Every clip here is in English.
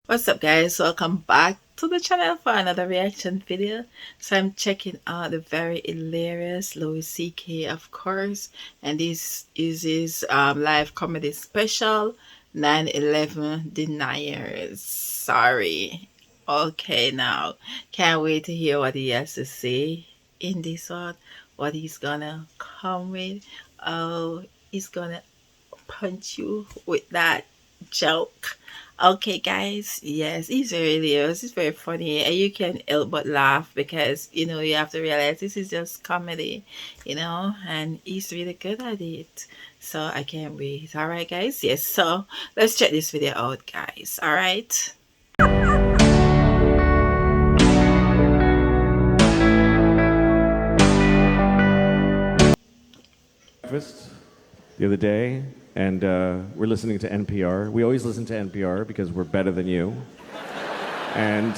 What's up, guys? Welcome back to the channel for another reaction video. So I'm checking out the very hilarious Louis CK, of course, and this is his live comedy special 9/11 Deniers. Sorry. Okay, now can't wait to hear what he has to say in this one. What he's gonna come with. Oh, he's gonna punch you with that joke. Okay, guys. Yes, he's very hilarious. It's very funny, and you can help but laugh because you have to realize this is just comedy, and he's really good at it. So I can't wait. All right, guys. Yes. So let's check this video out, guys. All right. Breakfast the other day, and we're listening to NPR. We always listen to NPR because we're better than you. And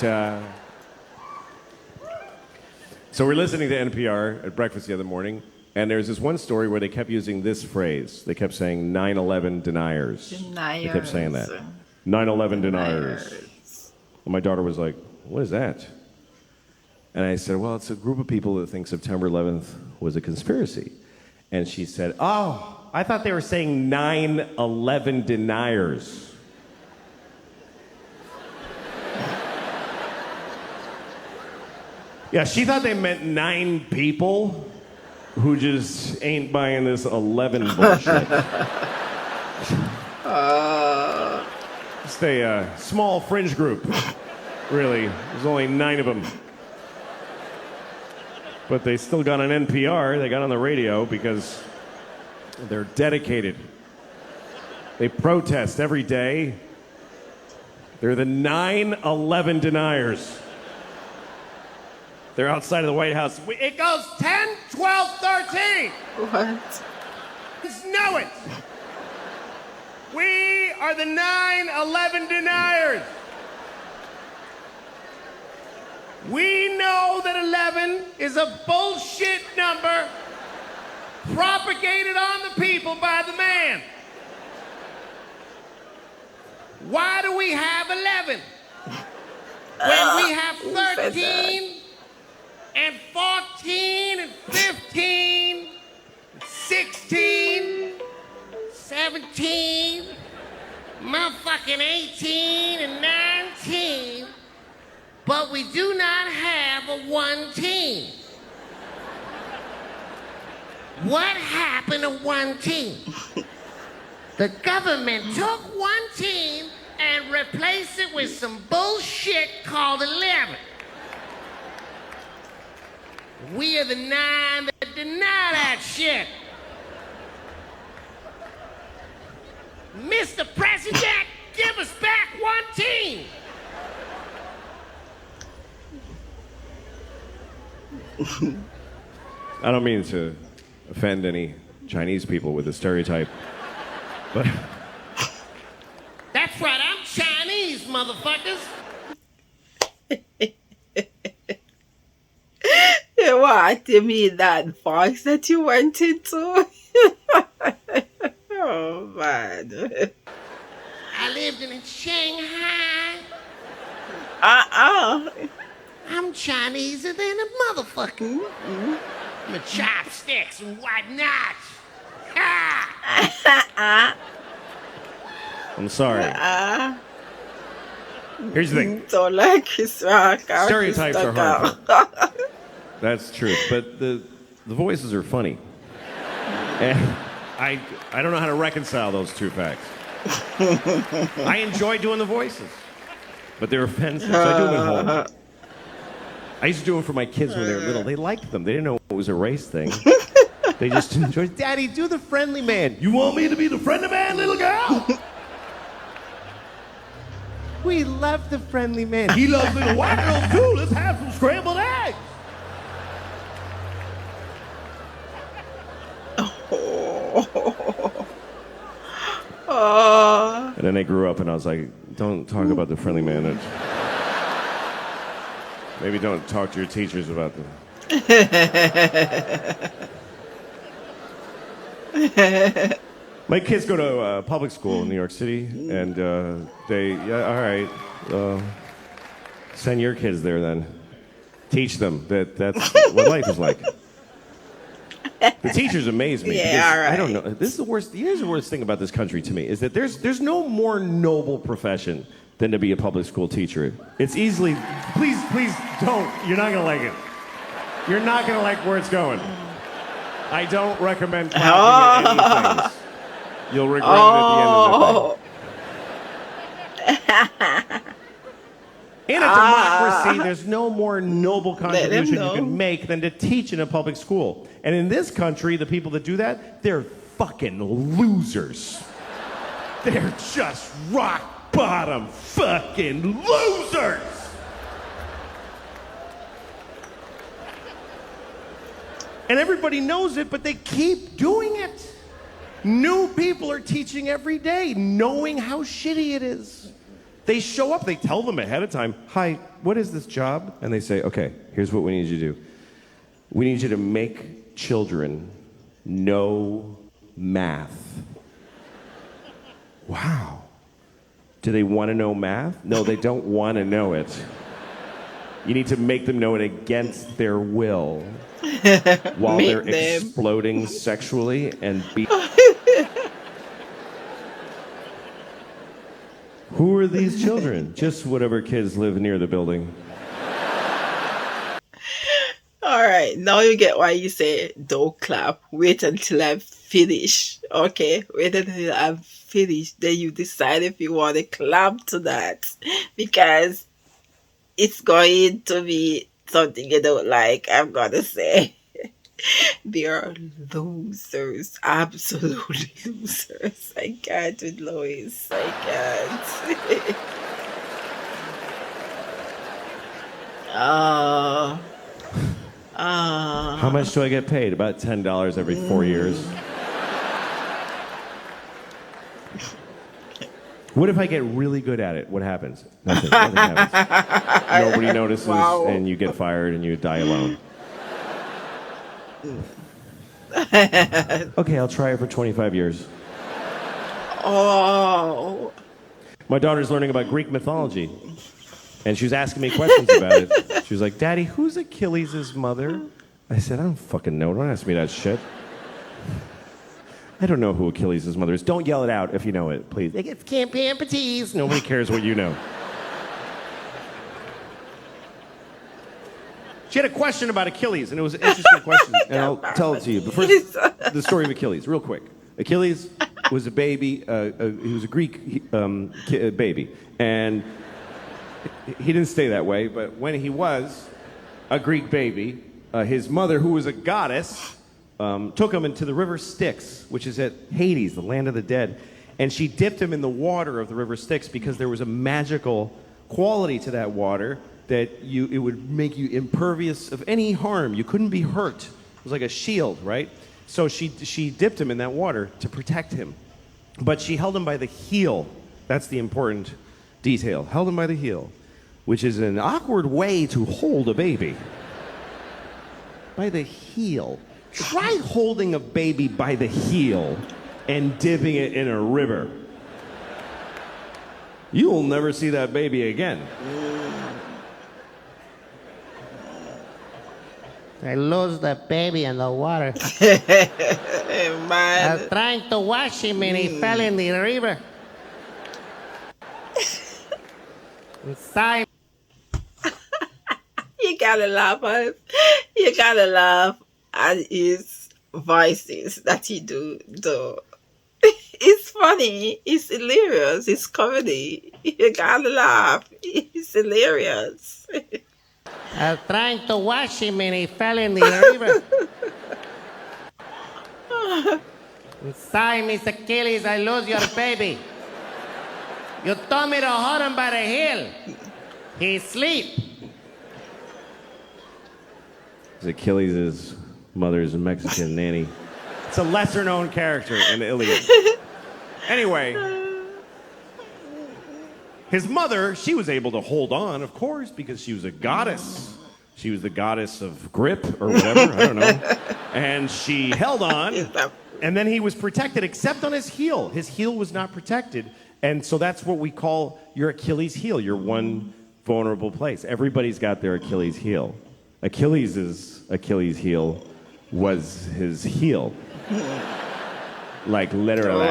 so we're listening to NPR at breakfast the other morning, and there's this one story where they kept using this phrase. They kept saying 9/11 deniers. They kept saying that. 9/11 deniers. And my daughter was like, what is that? And I said, well, it's a group of people that think September 11th was a conspiracy. And she said, oh, I thought they were saying 9/11 deniers. Yeah, she thought they meant 9 people who just ain't buying this 11 bullshit. Just a small fringe group, really. There's only 9 of them. But they still got on NPR, they got on the radio because they're dedicated. They protest every day. They're the 9/11 deniers. They're outside of the White House. It goes 10, 12, 13. What? Just know it. We are the 9/11 deniers. We know that 11 is a bullshit number propagated on the people by the man. Why do we have 11? When we have 13 and 14 and 15, 16, 17, motherfucking 18 and 19, but we do not have a 1 team. What happened to 1 team? The government took 1 team and replaced it with some bullshit called 11. We are the 9 that deny that shit. Mr. President, give us back 1 team. I don't mean to offend any Chinese people with the stereotype, but that's right, I'm Chinese, motherfuckers. What? You mean that box that you went into? Oh, man. I lived in Shanghai. I'm Chineser than a motherfucker. With chopsticks and whatnot. I'm sorry. Here's the thing. Don't like his rock. Stereotypes are harmful. That's true, but the voices are funny. And I don't know how to reconcile those 2 facts. I enjoy doing the voices, but they're offensive, so I do them at home. I used to do them for my kids when they were little. They liked them. They didn't know it was a race thing. They just enjoyed, Daddy, do the friendly man. You want me to be the friendly man, little girl? We love the friendly man. He loves little white girls too. Let's have some scrambled eggs. And then I grew up and I was like, don't talk about the friendly man. Maybe don't talk to your teachers about them. My kids go to public school in New York City, and all right, send your kids there then. Teach them that's what life is like. The teachers amaze me. Yeah, all right. I don't know. This is the worst. Here's the worst thing about this country to me is that there's no more noble profession than to be a public school teacher. It's easily. Please don't. You're not gonna like it. You're not gonna like where it's going. I don't recommend clapping at any things. You'll regret it at the end of the thing. In a democracy, there's no more noble contribution you can make than to teach in a public school. And in this country, the people that do that, they're fucking losers. They're just rock bottom fucking losers. And everybody knows it, but they keep doing it. New people are teaching every day, knowing how shitty it is. They show up, they tell them ahead of time, hi, what is this job? And they say, okay, here's what we need you to do. We need you to make children know math. Wow. Do they want to know math? No, they don't want to know it. You need to make them know it against their will while they're exploding sexually and Who are these children? Just whatever kids live near the building. All right, now you get why you say don't clap. Wait until I'm finished. Okay, wait until I'm finished. Then you decide if you want to clap to that, because it's going to be something you don't like. I'm gonna say they are losers, absolutely losers. I can't with Lois. I can't. How much do I get paid? About $10 every 4 years. What if I get really good at it? What happens? Nothing happens. Nobody notices, and you get fired, and you die alone. Okay, I'll try it for 25 years. Oh. My daughter's learning about Greek mythology, and she was asking me questions about it. She was like, Daddy, who's Achilles' mother? I said, I don't fucking know. Don't ask me that shit. I don't know who Achilles' mother is. Don't yell it out if you know it, please. It can't be amputees. Nobody cares what you know. She had a question about Achilles, and it was an interesting question, and I'll tell it to you. But first, the story of Achilles, real quick. Achilles was a baby. He was a Greek baby, and he didn't stay that way. But when he was a Greek baby, his mother, who was a goddess, took him into the river Styx, which is at Hades, the land of the dead, and she dipped him in the water of the river Styx because there was a magical quality to that water that it would make you impervious of any harm. You couldn't be hurt. It was like a shield, right? So she dipped him in that water to protect him. But she held him by the heel. That's the important detail. Held him by the heel, which is an awkward way to hold a baby. By the heel. Try holding a baby by the heel and dipping it in a river. You will never see that baby again. I lost the baby in the water. Man. I was trying to wash him and he fell in the river. Inside. You gotta laugh at it. You gotta laugh at his voices that he do. It's funny. It's hilarious. It's comedy. You gotta laugh. It's hilarious. I was trying to wash him and he fell in the river. Inside, Miss Achilles, I lose your baby. You told me to hold him by the heel. He sleep. Achilles' mother's Mexican nanny. It's a lesser-known character in the Iliad. Anyway, his mother, she was able to hold on, of course, because she was a goddess. She was the goddess of grip or whatever, I don't know. And she held on, And then he was protected except on his heel. His heel was not protected. And so that's what we call your Achilles heel, your one vulnerable place. Everybody's got their Achilles heel. Achilles' Achilles heel was his heel. Like literally.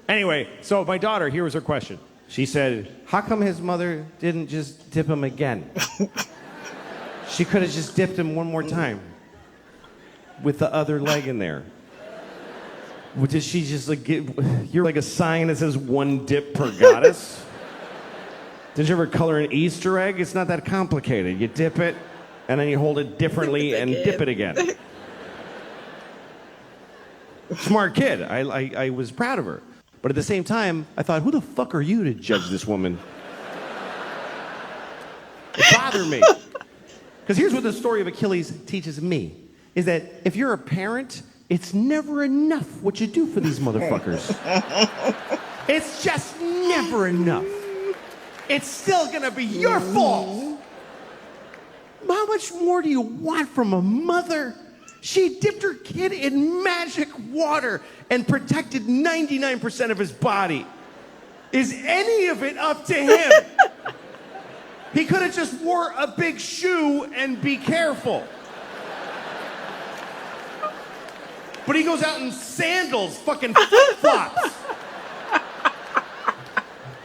Anyway, so my daughter, here was her question. She said, how come his mother didn't just dip him again? She could have just dipped him one more time with the other leg in there. Did she just like you're like a sign that says one dip per goddess? Did you ever color an Easter egg? It's not that complicated. You dip it, and then you hold it differently and dip it again. Smart kid. I was proud of her. But at the same time, I thought, who the fuck are you to judge this woman? It bothered me. Because here's what the story of Achilles teaches me, is that if you're a parent, it's never enough what you do for these motherfuckers. It's just never enough. It's still gonna be your fault. How much more do you want from a mother? She dipped her kid in magic water and protected 99% of his body. Is any of it up to him? He could have just wore a big shoe and be careful. But he goes out in sandals, fucking flip-flops.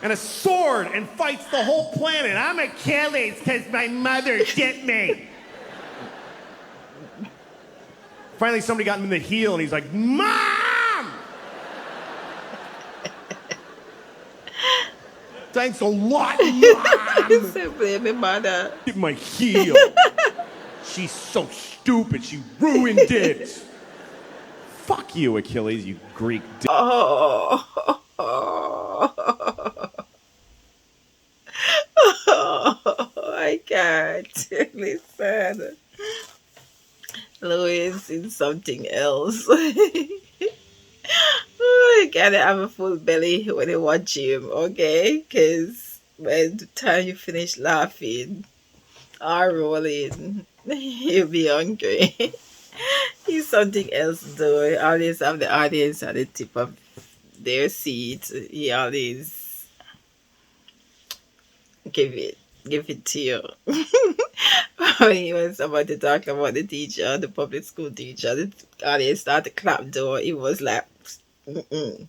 And a sword and fights the whole planet. I'm Achilles because my mother dipped me. Finally, somebody got him in the heel, and he's like, Mom! Thanks a lot, Mom! Simply my mother. Get my heel. She's so stupid. She ruined it. Fuck you, Achilles, you Greek dick. Oh. I can't. Listen. Louis is something else. You gotta have a full belly when you watch him, okay? Because by the time you finish laughing or rolling, you'll be hungry. He's something else, though. He always have the audience at the tip of their seat. He always give it to you. When he was about to talk about the teacher, the public school teacher, the audience started to clap door. He was like, mm-mm.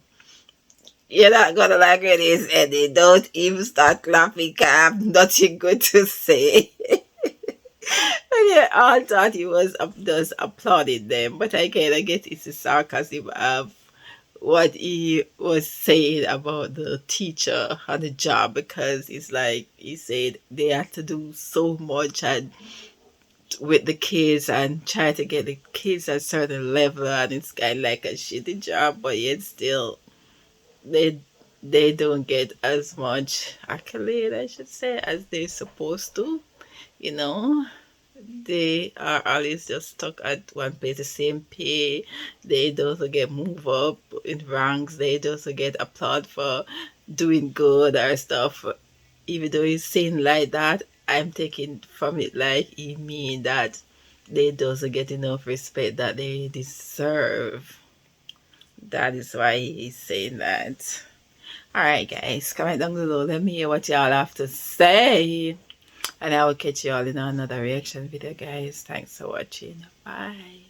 You're not gonna like it is, Eddie. Don't even start clapping, Cap. Nothing good to say. And yeah, I thought he was just applauding them, but I kind of get it's a sarcasm of what he was saying about the teacher on the job, because it's like he said they had to do so much and with the kids and try to get the kids at a certain level, and it's kind of like a shitty job, but yet still they don't get as much accolade, I should say, as they're supposed to, you know. They are always just stuck at one place, the same pay. They don't get move up in ranks. They don't get applaud for doing good or stuff. Even though he's saying like that, I'm taking from it like he mean that they doesn't get enough respect that they deserve. That is why he's saying that. Alright guys, comment down below. Let me hear what y'all have to say. And I will catch you all in another reaction video, guys. Thanks for watching. Bye.